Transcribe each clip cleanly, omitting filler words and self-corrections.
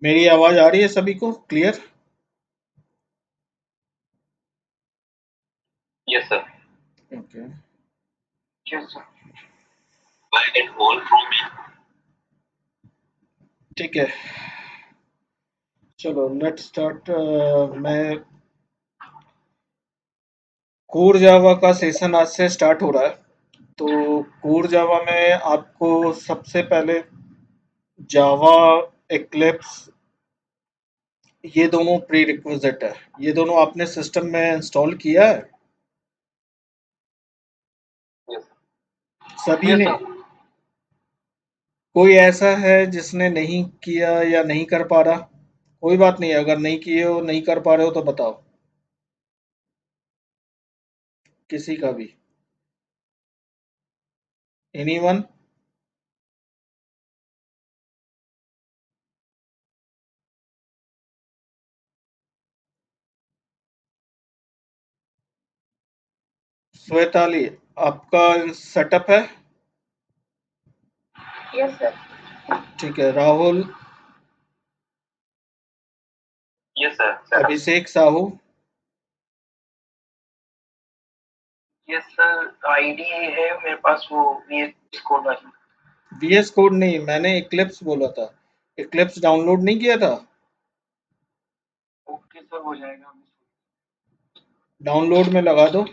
मेरी आवाज आ रही है सभी को clear? Yes, sir. Okay, Yes, sir. Buy it whole from me. ठीक है, चलो लेट स्टार्ट। मैं कोर जावा का सेशन आज से स्टार्ट हो रहा है। तो कोर जावा में आपको सबसे पहले जावा, एक्लिप्स, ये दोनों प्री रिक्विजिट है। ये दोनों आपने सिस्टम में इंस्टॉल किया है Yes. सभी Yes, ने? sir. कोई ऐसा है जिसने नहीं किया या नहीं कर पा रहा? कोई बात नहीं, अगर नहीं किए हो, नहीं कर पा रहे हो तो बताओ, किसी का भी, एनीवन? श्वेताली, आपका सेटअप है? Yes, sir. ठीक है, राहुल, Yes, sir. Setup. अभिषेक साहू, Yes, sir. आईडी है मेरे पास वो VS कोड वाली। वीएस कोड नहीं, मैंने इक्लिप्स बोला था। इक्लिप्स डाउनलोड नहीं किया था? ओके सर, हो जाएगा। डाउनलोड में लगा दो।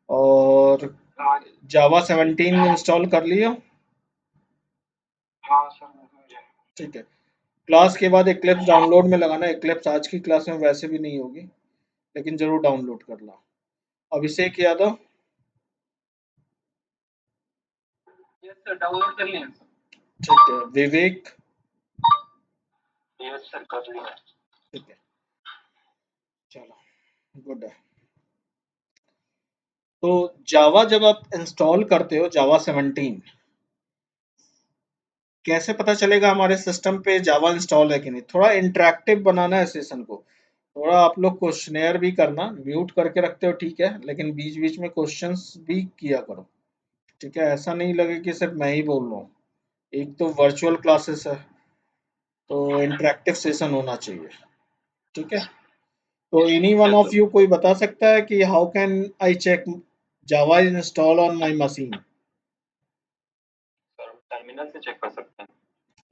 और हाँ। जावा 17 इंस्टॉल कर लियो? हाँ सर, हो जाएगा। ठीक है, क्लास के बाद इक्लिप्स डाउनलोड में लगाना। इक्लिप्स आज की क्लास में वैसे भी नहीं होगी, लेकिन जरूर डाउनलोड करना। Abhishek Yadav, yes sir, download कर लिया सर। ठीक है, विवेक, यस सर, कर लिया। ठीक है, चलो गुड है। तो जावा जब आप इंस्टॉल करते हो, जावा 17, कैसे पता चलेगा हमारे सिस्टम पे जावा इंस्टॉल है कि नहीं? थोड़ा इंटरेक्टिव बनाना है सेशन को। थोड़ा आप लोग क्वेश्चनेयर भी करना, म्यूट करके रखते हो ठीक है, लेकिन बीच बीच में क्वेश्चंस भी किया करो। ठीक है, ऐसा नहीं लगे कि सिर्फ मैं ही बोल रहा हूँ। एक तो वर्चुअल क्लासेस है, तो इंटरेक्टिव सेशन होना चाहिए। ठीक है, तो any one yes of sir. You कोई बता सकता है कि how can I check Java is install on my machine? Sir, terminal से चेक कर सकते हैं।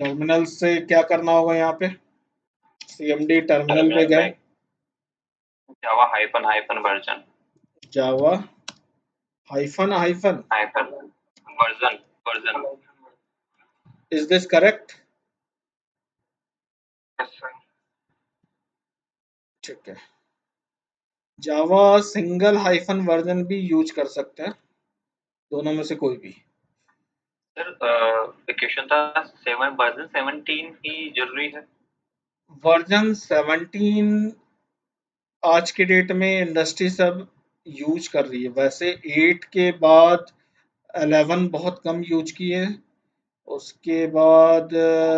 टर्मिनल से क्या करना होगा? यहाँ पे सीएमडी टर्मिनल पे टर्मिनल गए, में Java hyphen hyphen version. Java hyphen hyphen, hyphen version. Version. Is this correct? Yes sir. ठीक है, जावा सिंगल हाइफन वर्जन भी यूज कर सकते हैं, दोनों में से कोई भी। सर, वेकेशन था 7, वर्जन 17 ही जरूरी है। वर्जन 17 आज के डेट में इंडस्ट्री सब यूज कर रही है। वैसे 8 के बाद 11 बहुत कम यूज की है, उसके बाद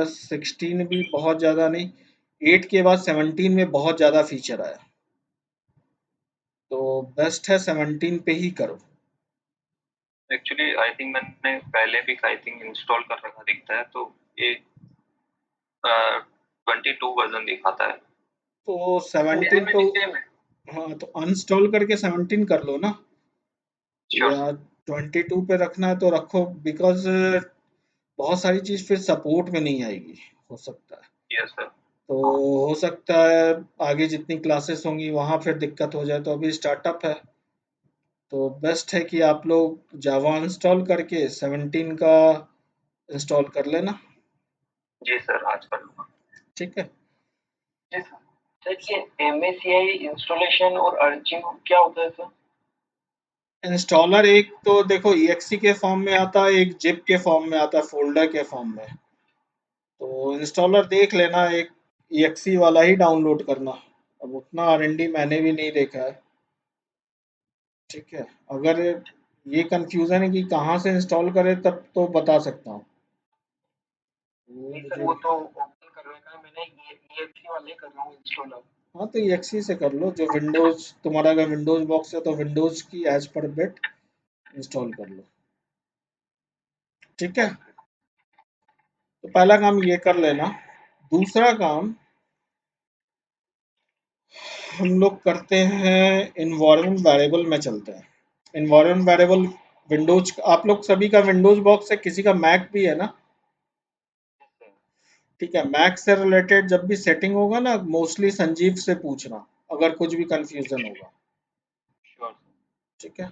16 भी बहुत ज़्यादा नहीं, 8 के बाद 17 में बहुत ज़्यादा फीचर आया, तो बेस्ट है 17 पे ही करो। एक्चुअली आई थिंक मैंने पहले भी आई थिंक इंस्टॉल कर रखा दिखता है, तो ये 22 वर्जन दिखाता है। तो 17 तो, सेम है। हाँ तो अनस्टॉल करके 17 कर लो ना, श्योर या 22 पे रखना है तो रखो, बिकॉज बहुत सारी चीज़ फिर सपोर्ट में नहीं आएगी, हो सकता है। Yes sir. तो हो सकता है आगे जितनी क्लासेस होंगी वहाँ फिर दिक्कत हो जाए, तो अभी स्टार्टअप है, तो बेस्ट है कि आप लोग जावा इंस्टॉल करके 17 का इंस्टॉल कर लेना। जी सर, आज कर लूंगा। ठीक है, जी सर। सर, ये MACI इंस्टॉलेशन और अर्चिंग क्या होता है सर? इंस्टॉलर एक तो देखो EXE के फॉर्म में आता है, एक जिप के फॉर्म में आता है, फोल्डर के फॉर्म में। तो इंस्टॉलर देख लेना, एक EXE वाला ही डाउनलोड करना। अब उतना R&D मैंने भी नहीं देखा है। ठीक है, अगर ये कंफ्यूजन है कि कहाँ से इंस्टॉल करें तब तो बता सकता हूँ। वो नहीं सर, मुझे, वो तो ओपन कर रखा है मैंने, EXE वाले कर रहा हूँ इंस्टॉलर। हाँ तो EXE से कर लो, जो विंडोज, तुम्हारा अगर विंडोज बॉक्स है तो विंडोज की एज पर बिट इंस्टॉल कर लो। ठीक है, तो पहला काम ये कर लेना, दूसरा काम हम लोग करते हैं, इन्वायरमेंट वेरिएबल में चलते हैं। इन्वायरमेंट वेरिएबल विंडोज, आप लोग सभी का विंडोज बॉक्स है, किसी का मैक भी है ना? ठीक है, मैक से रिलेटेड जब भी सेटिंग होगा ना, मोस्टली संजीव से पूछना अगर कुछ भी कंफ्यूजन होगा। Sure sir. ठीक है,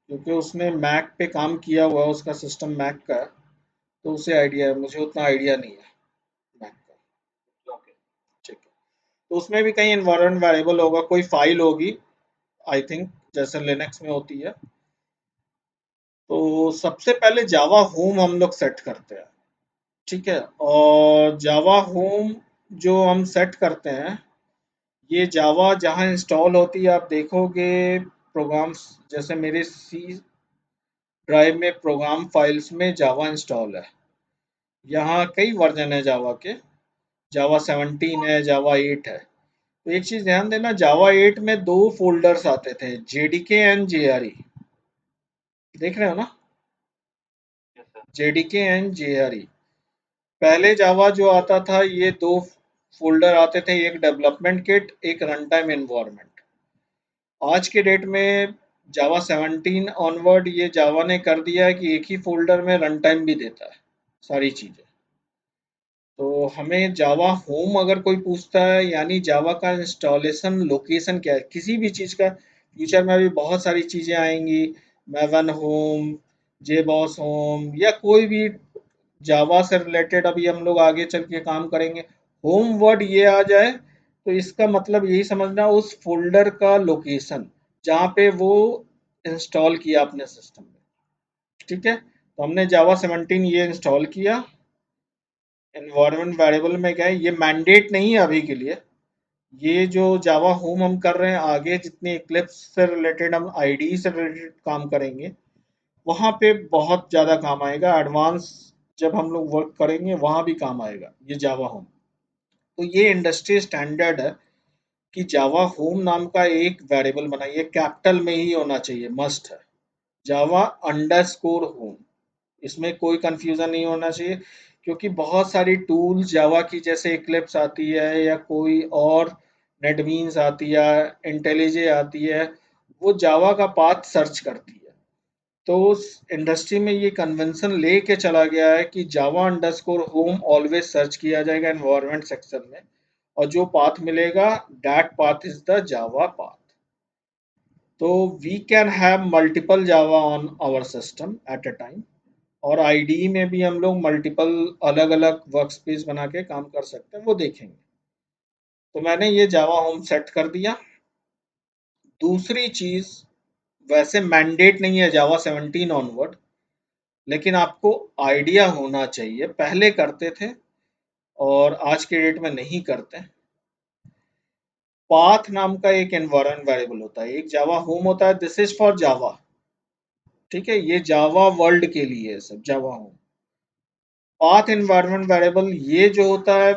क्योंकि उसने मैक पे काम किया हुआ है, उसका सिस्टम मैक का है, तो उसे आइडिया है, मुझे उतना आइडिया नहीं है मैक का। ओके। ठीक है, तो उसमें भी कहीं एनवायरनमेंट वेरिएबल होगा, कोई फाइल होगी, आई थिंक जैसे लिनक्स में होती है। तो सबसे पहले जावा होम हम लोग सेट करते हैं। ठीक है, और जावा होम जो हम सेट करते हैं, ये जावा जहाँ इंस्टॉल होती है, आप देखोगे प्रोग्राम्स, जैसे मेरे सी ड्राइव में प्रोग्राम फाइल्स में जावा इंस्टॉल है। यहाँ कई वर्जन है जावा के, जावा 17 है, जावा 8 है। तो एक चीज़ ध्यान देना, जावा 8 में दो फोल्डर्स आते थे, जेडीके एंड जेआरई। देख रहे हो ना? Yes sir. JDK and JRE. पहले जावा जो आता था, ये दो फोल्डर आते थे, एक डेवलपमेंट किट, एक रन टाइम एनवायरनमेंट। आज के डेट में जावा 17 ऑनवर्ड ये जावा ने कर दिया है कि एक ही फोल्डर में रन टाइम भी देता है, सारी चीज़ें। तो हमें जावा होम अगर कोई पूछता है, यानी जावा का इंस्टॉलेशन लोकेशन क्या है, किसी भी चीज़ का, फ्यूचर में भी बहुत सारी चीज़ें आएंगी, मैवन होम, जेबॉस होम, या कोई भी जावा से रिलेटेड अभी हम लोग आगे चल के काम करेंगे, होम वर्ड ये आ जाए तो इसका मतलब यही समझना, उस फोल्डर का लोकेशन जहाँ पे वो इंस्टॉल किया अपने सिस्टम में। ठीक है, तो हमने जावा 17 ये इंस्टॉल किया, एनवायरनमेंट वेरिएबल में गए, ये मैंडेट नहीं है अभी के लिए। ये जो जावा होम हम कर रहे हैं, आगे जितने इक्लिप्स से रिलेटेड हम आईडी से रिलेटेड काम करेंगे, वहाँ पे बहुत ज़्यादा काम आएगा, एडवांस जब हम लोग वर्क करेंगे वहाँ भी काम आएगा ये जावा होम। तो ये इंडस्ट्री स्टैंडर्ड है कि जावा होम नाम का एक वेरिएबल बनाइए, कैपिटल में ही होना चाहिए, मस्ट है, जावा अंडरस्कोर होम। इसमें कोई कंफ्यूजन नहीं होना चाहिए, क्योंकि बहुत सारी टूल्स जावा की जैसे इक्लिप्स आती है या कोई और नेटबीन्स आती है, इंटेलिजे आती है, वो जावा का पाथ सर्च करती है। तो उस इंडस्ट्री में ये कन्वेंशन लेके चला गया है कि Java underscore home always search किया जाएगा एनवायरनमेंट सेक्शन में, और जो पाथ मिलेगा, that path is the Java path. तो we can have multiple Java on our system at a time, और आईडी में भी हम लोग मल्टीपल अलग अलग वर्क स्पेस बना के काम कर सकते हैं, वो देखेंगे। तो मैंने ये जावा होम सेट कर दिया। दूसरी चीज, वैसे मैंडेट नहीं है जावा 17 ऑनवर्ड, लेकिन आपको आइडिया होना चाहिए, पहले करते थे और आज के डेट में नहीं करते। पाथ नाम का एक एनवायरनमेंट वेरिएबल होता है, एक जावा होम होता है, दिस इज फॉर जावा। ठीक है, ये जावा वर्ल्ड के लिए है सब, Java home. Path environment variable ये जो होता है,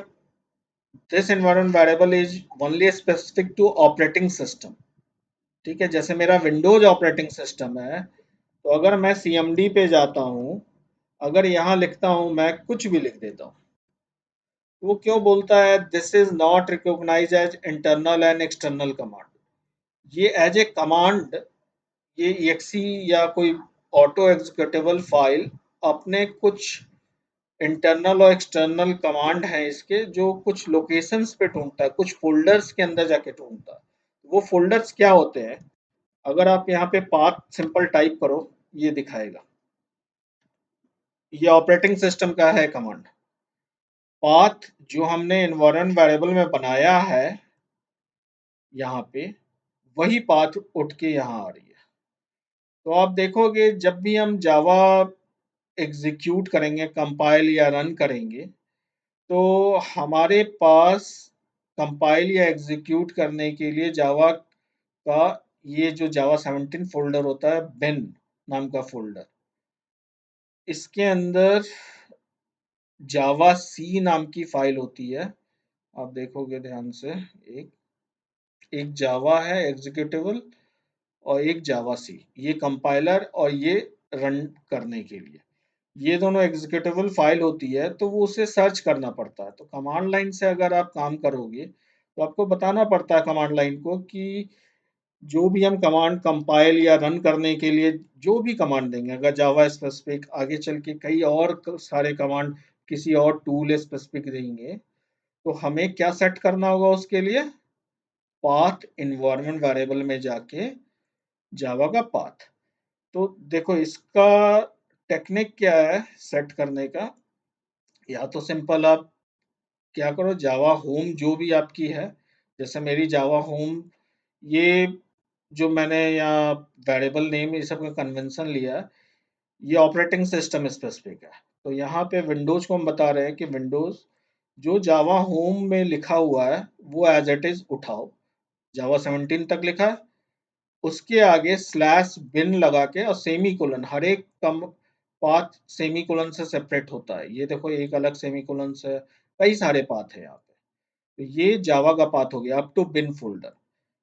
this environment variable is only specific to operating system. ठीक है, जैसे मेरा विंडोज ऑपरेटिंग सिस्टम है, तो अगर मैं सीएमडी पे जाता हूँ, अगर यहाँ लिखता हूँ, मैं कुछ भी लिख देता हूँ, वो क्यों बोलता है this is not recognize as internal and external command. ये एज ए कमांड, ये exe या कोई ऑटो एग्जीक्यूटेबल फाइल अपने कुछ इंटरनल और एक्सटर्नल कमांड हैं इसके, जो कुछ लोकेशंस पे ढूंढता है, कुछ फोल्डर्स के अंदर जाके ढूंढता है। वो फोल्डर्स क्या होते हैं, अगर आप यहाँ पे पाथ सिंपल टाइप करो, ये दिखाएगा, ये ऑपरेटिंग सिस्टम का है कमांड। पाथ जो हमने एनवायरनमेंट वेरिएबल में बनाया है यहाँ पे, वही पाथ उठ के यहाँ आ रही है। तो आप देखोगे जब भी हम जावा एग्जीक्यूट करेंगे, कंपाइल या रन करेंगे, तो हमारे पास कंपाइल या एग्जीक्यूट करने के लिए जावा का ये जो जावा 17 फोल्डर होता है, बिन नाम का फोल्डर, इसके अंदर जावा सी नाम की फाइल होती है। आप देखोगे ध्यान से, एक एक जावा है एग्जीक्यूटेबल, और एक जावा सी, ये कंपाइलर और ये रन करने के लिए। ये दोनों एग्जीक्यूटेबल फाइल होती है, तो वो उसे सर्च करना पड़ता है। तो कमांड लाइन से अगर आप काम करोगे तो आपको बताना पड़ता है कमांड लाइन को कि जो भी हम कमांड कंपाइल या रन करने के लिए जो भी कमांड देंगे, अगर जावा स्पेसिफिक आगे चल के कई और सारे कमांड किसी और टूल स्पेसिफिक देंगे, तो हमें क्या सेट करना होगा उसके लिए? पाथ इन्वायरमेंट वेरिएबल में जाके जावा का पाथ। तो देखो इसका टेक्निक क्या है सेट करने का? या तो सिंपल आप क्या करो, जावा होम जो भी आपकी है, जैसे मेरी जावा होम, ये जो मैंने यहाँ वेरिएबल नेम ये सब का कन्वेंशन लिया है, ये ऑपरेटिंग सिस्टम स्पेसिफिक है। तो यहाँ पे विंडोज को हम बता रहे हैं कि विंडोज जो जावा होम में लिखा हुआ है वो एज इट इज उठाओ। जावा 17 तक लिखा है, उसके आगे स्लैश बिन लगा के और सेमी कोलन, हर एक कम पाथ सेमी कोलन से सेपरेट होता है। ये देखो एक अलग सेमी कोलन से, कई सारे पाथ है यहाँ पे। तो ये जावा का पाथ हो गया अप टू बिन फोल्डर।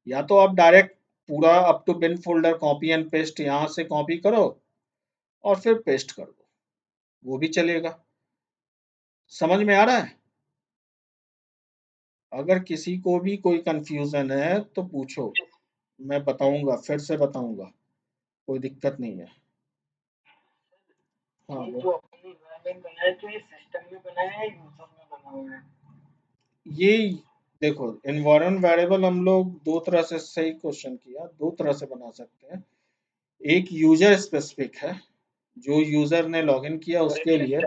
या तो आप डायरेक्ट पूरा up to bin folder copy and paste यहाँ से कॉपी करो और फिर पेस्ट कर दो, वो भी चलेगा। समझ में आ रहा है? अगर किसी को भी कोई कंफ्यूजन है तो पूछो, मैं बताऊंगा, फिर से बताऊंगा, कोई दिक्कत नहीं है। हाँ ये वो जो अपनी इन्वायरमेंट बनाया तो ये सिस्टम में बनाया है यूजर में बना हुआ है? ये देखो एनवायरनमेंट वेरिएबल हम लोग दो तरह से, सही क्वेश्चन किया, दो तरह से बना सकते हैं। एक यूजर स्पेसिफिक है, जो यूजर ने लॉगिन किया और एक उसके लिए।